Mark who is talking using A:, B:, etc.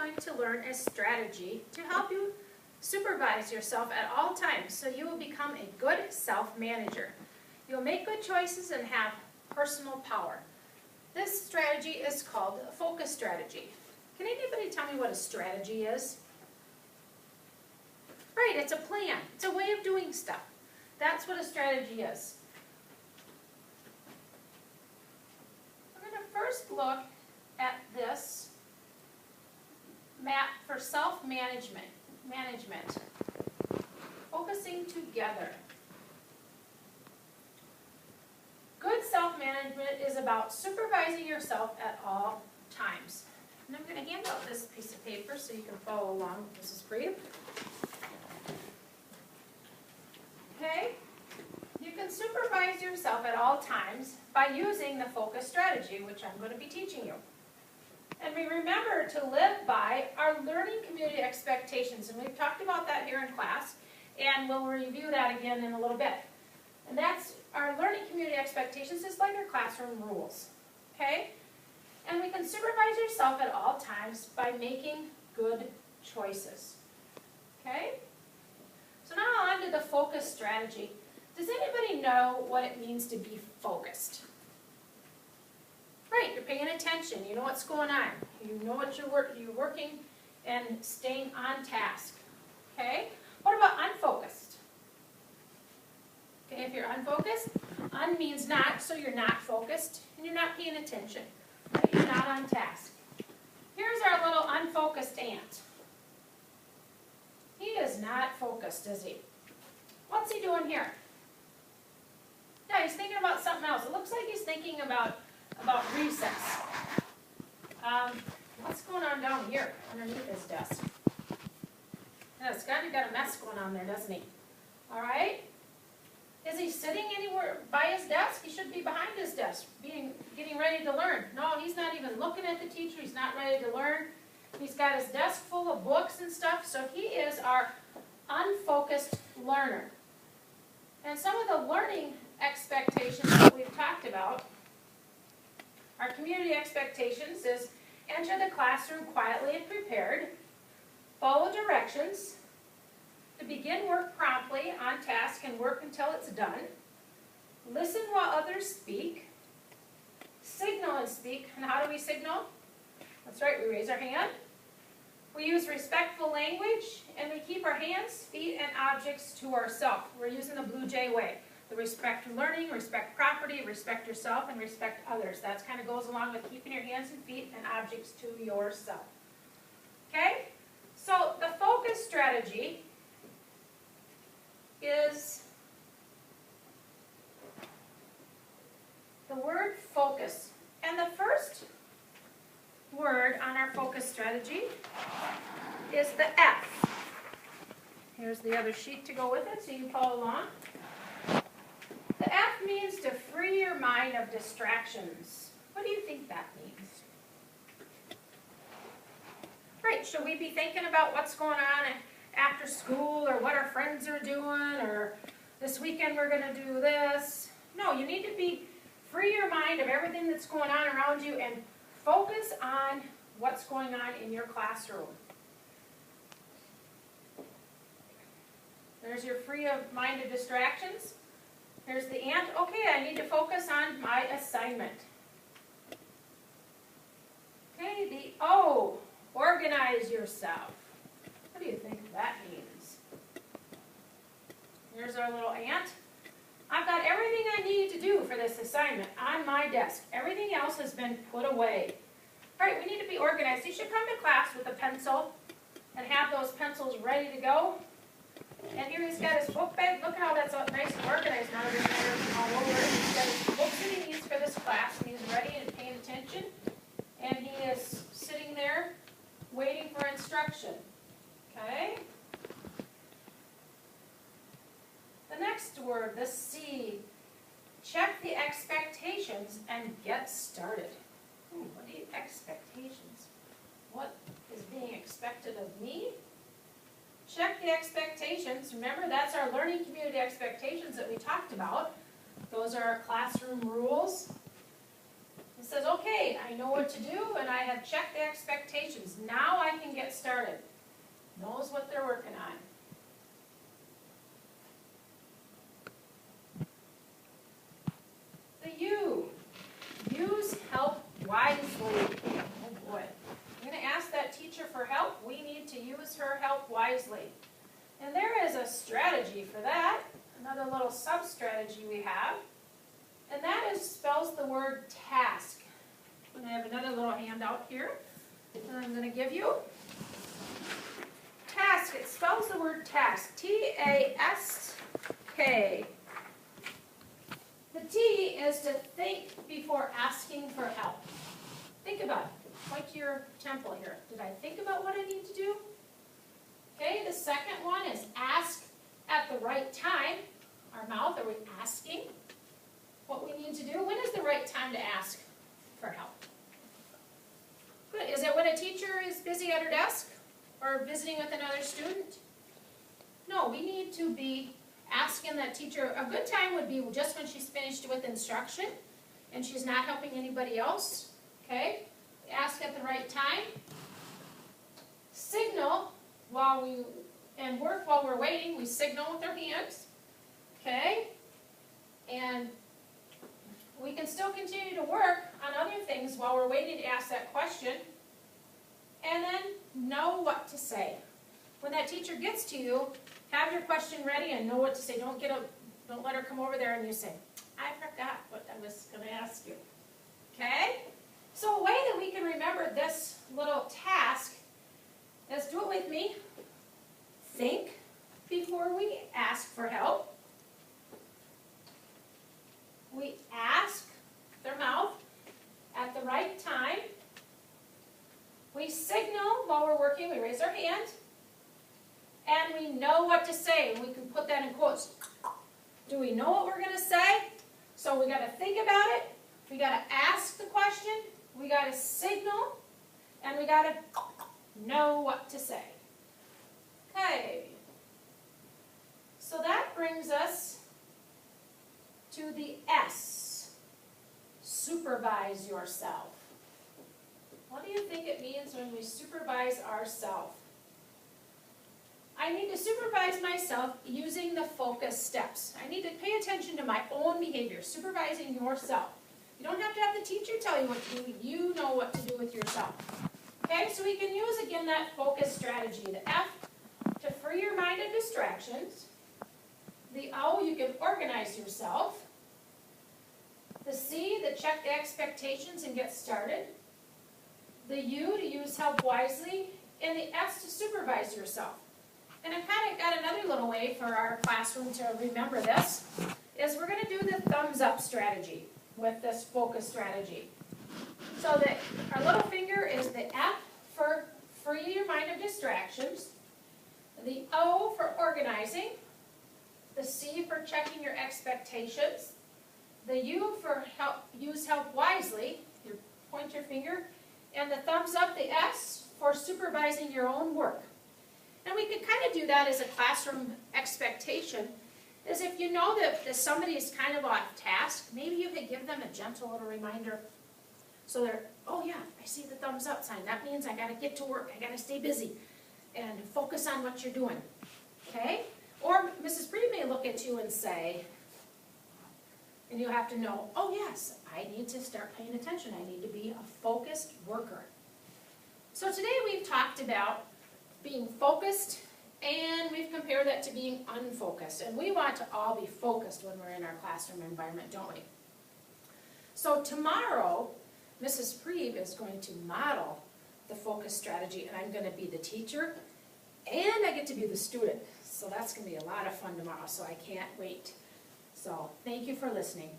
A: going to learn a strategy to help you supervise yourself at all times so you will become a good self-manager. You'll make good choices and have personal power. This strategy is called a focus strategy. Can anybody tell me what a strategy is? Right, it's a plan. It's a way of doing stuff. That's what a strategy is. We're going to first look at this map for self-management. Focusing together. Good self-management is about supervising yourself at all times. And I'm going to hand out this piece of paper so you can follow along. This is for you. Okay? You can supervise yourself at all times by using the focus strategy, which I'm going to be teaching you. And we remember to live by our learning community expectations. And we've talked about that here in class, and we'll review that again in a little bit. And that's our learning community expectations is like our classroom rules. Okay? And we can supervise yourself at all times by making good choices. Okay? So now on to the focus strategy. Does anybody know what it means to be focused? Right, you're paying attention. You know what's going on. You know what you're working and staying on task. Okay? What about unfocused? Okay, if you're unfocused, un means not, so you're not focused and you're not paying attention. Right? You're not on task. Here's our little unfocused ant. He is not focused, is he? What's he doing here? Yeah, he's thinking about something else. It looks like he's thinking about recess. What's going on down here underneath his desk? Yeah, it's kind of got a mess going on there, doesn't he? All right? Is he sitting anywhere by his desk? He should be behind his desk, getting ready to learn. No, he's not even looking at the teacher. He's not ready to learn. He's got his desk full of books and stuff, so he is our unfocused learner. And some of the learning expectations that we've talked about, our community expectations is enter the classroom quietly and prepared, follow directions, to begin work promptly, on task, and work until it's done, listen while others speak, signal and speak. And how do we signal? That's right, we raise our hand. We use respectful language, and we keep our hands, feet, and objects to ourselves. We're using the Blue Jay way. The respect learning, respect property, respect yourself, and respect others. That kind of goes along with keeping your hands and feet and objects to yourself. Okay? So the focus strategy is the word focus. And the first word on our focus strategy is the F. Here's the other sheet to go with it so you can follow along. The F means to free your mind of distractions. What do you think that means? Right, should we be thinking about what's going on after school or what our friends are doing or this weekend we're going to do this? No, you need to free your mind of everything that's going on around you and focus on what's going on in your classroom. There's your free of mind of distractions. Here's the ant. Okay, I need to focus on my assignment. Okay, the O, organize yourself. What do you think that means? Here's our little ant. I've got everything I need to do for this assignment on my desk. Everything else has been put away. All right, we need to be organized. You should come to class with a pencil and have those pencils ready to go. And here he's got his book bag. Look how that's nice and organized now. There's everything all over it. He's got his books that he needs for this class, and he's ready and paying attention. And he is sitting there waiting for instruction. Okay? The next word, the C. Check the expectations and get started. What are the expectations? What is being expected of me? Check the expectations. Remember, that's our learning community expectations that we talked about. Those are our classroom rules. The says, okay, I know what to do and I have checked the expectations. Now I can get started. Knows what they're working on. The U. Use help wisely. Oh boy. I'm going to ask that teacher for help. We need to use her help wisely. And there is a strategy for that. Another little sub-strategy we have. And that is spells the word task. I'm going to have another little handout here that I'm going to give you. Task, it spells the word task. T-A-S-K. The T is to think before asking for help. Think about it. Point to your temple here. Did I think about what I need to do? Okay, the second one is ask at the right time. Our mouth, are we asking what we need to do? When is the right time to ask for help? Good. Is it when a teacher is busy at her desk or visiting with another student? No, we need to be asking that teacher. A good time would be just when she's finished with instruction and she's not helping anybody else. Okay? Ask at the right time. Signal and work while we're waiting. We signal with our hands. Okay? And we can still continue to work on other things while we're waiting to ask that question. And then know what to say. When that teacher gets to you, have your question ready and know what to say. Don't let her come over there and you say, I forgot what I was going to ask you. Okay? So a way that we can remember this little task is, do it with me. Think before we ask for help. We ask their mouth at the right time. We signal while we're working. We raise our hand. And we know what to say. We can put that in quotes. Do we know what we're going to say? So we got to think about it. We got to ask the question. We got to signal. And we got to know what to say. Okay. So that brings us to the S. Supervise yourself. What do you think it means when we supervise ourselves? I need to supervise myself using the focus steps. I need to pay attention to my own behavior, supervising yourself. You don't have to have the teacher tell you what to do. You know what to do with yourself. Okay, so we can use, again, that focus strategy. The F, to free your mind of distractions. The O, you can organize yourself. The C, to check the expectations and get started. The U, to use help wisely. And the S, to supervise yourself. And I've kind of got another little way for our classroom to remember this, is we're going to do the thumbs up strategy with this focus strategy. So that our little finger is the F for free your mind of distractions, the O for organizing, the C for checking your expectations, the U for use help wisely, you point your finger, and the thumbs up, the S, for supervising your own work. And we could kind of do that as a classroom expectation, is if you know that somebody is kind of off task, maybe you could give them a gentle little reminder. So they're, oh yeah, I see the thumbs up sign. That means I got to get to work. I got to stay busy and focus on what you're doing. Okay? Or Mrs. Breed may look at you and say, and you have to know, oh yes, I need to start paying attention. I need to be a focused worker. So today we've talked about being focused, and we've compared that to being unfocused. And we want to all be focused when we're in our classroom environment, don't we? So tomorrow, Mrs. Preeb is going to model the focus strategy, and I'm going to be the teacher, and I get to be the student. So that's going to be a lot of fun tomorrow, so I can't wait. So thank you for listening.